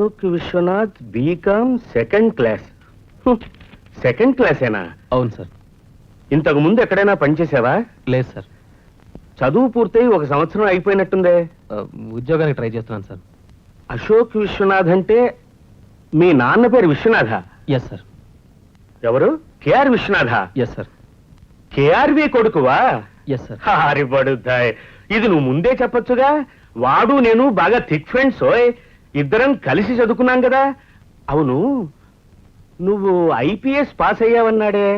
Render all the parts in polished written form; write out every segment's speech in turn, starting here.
Ashok Vishwanath BCom second class. Second క్లాసేనా? అవును sir. ఇంతకు ముందు ఎక్కడైనా పనిచేసావా? లేదు సార్. చదువు పూర్తయి 1 సంవత్సరం అయిపోయినట్టుందే. ఉద్యోగానికి ట్రై చేస్తున్నాను సార్. అశోక్ విశ్వనాథ్ అంటే మీ నాన్న పేరు విశ్వనాథ? Yes sir. ఎవరు? KR Vishwanatha? Yes sir. KRV కొడుకువా? Yes sir. హారి పడుతాయి. ఇది నువ్వు ముందే చెప్పొచ్చుగా. వాడు నేను బాగా థిక్ ఫ్రెండ్స్. ఇద్దరం కలిసి చదువుకున్నాం కదా. అవును, నువ్వు ఐపీఎస్ పాస్ అయ్యావన్నాడే,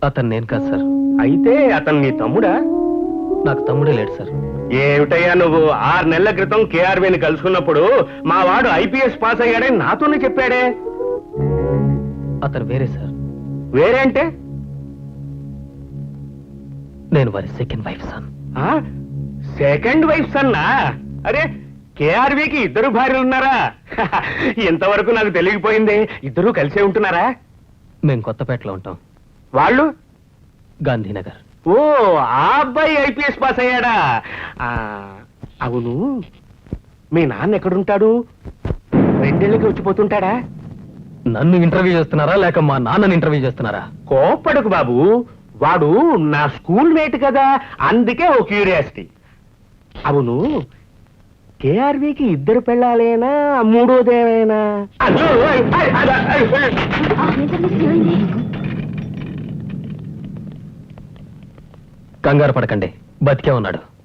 అతను నేను కాదు సార్. అయితే అతను నీ తమ్ముడా? నాకు తమ్ముడే లేడు సార్. ఏమిటయ్యా నువ్వు? 6 నెలల క్రితం కేఆర్విని కలుసుకున్నప్పుడు మా వాడు ఐపీఎస్ పాస్ అయ్యాడని నాతోనే చెప్పాడే. అతను వేరే సార్. వేరే అంటే? నేను వారి second wife son. Second wife సన్నా? అరే, కేఆర్వికి 2 భార్యలు ఉన్నారా? ఇంతవరకు నాకు తెలియకపోయింది. ఇద్దరూ కలిసే ఉంటున్నారా? మేము కొత్తపేటలో ఉంటాం. వాళ్ళు? గాంధీనగర్. ఓ, ఆ అబ్బాయి ఐపీఎస్ పాస్ అయ్యాడా? అవును, మీ నాన్న ఎక్కడుంటాడు? 2 ఏళ్ళకి వచ్చిపోతుంటాడా? నన్ను ఇంటర్వ్యూ చేస్తున్నారా లేక మా నాన్నని ఇంటర్వ్యూ చేస్తున్నారా? కోప్పడకు బాబు, వాడు నా స్కూల్ మేట్ కదా, అందుకే ఓ క్యూరియాసిటీ. అవును, కేఆర్వికి 2 పెళ్ళాలేనా, 3వదేమైనా? కంగారు పడకండి, బతికే ఉన్నాడు.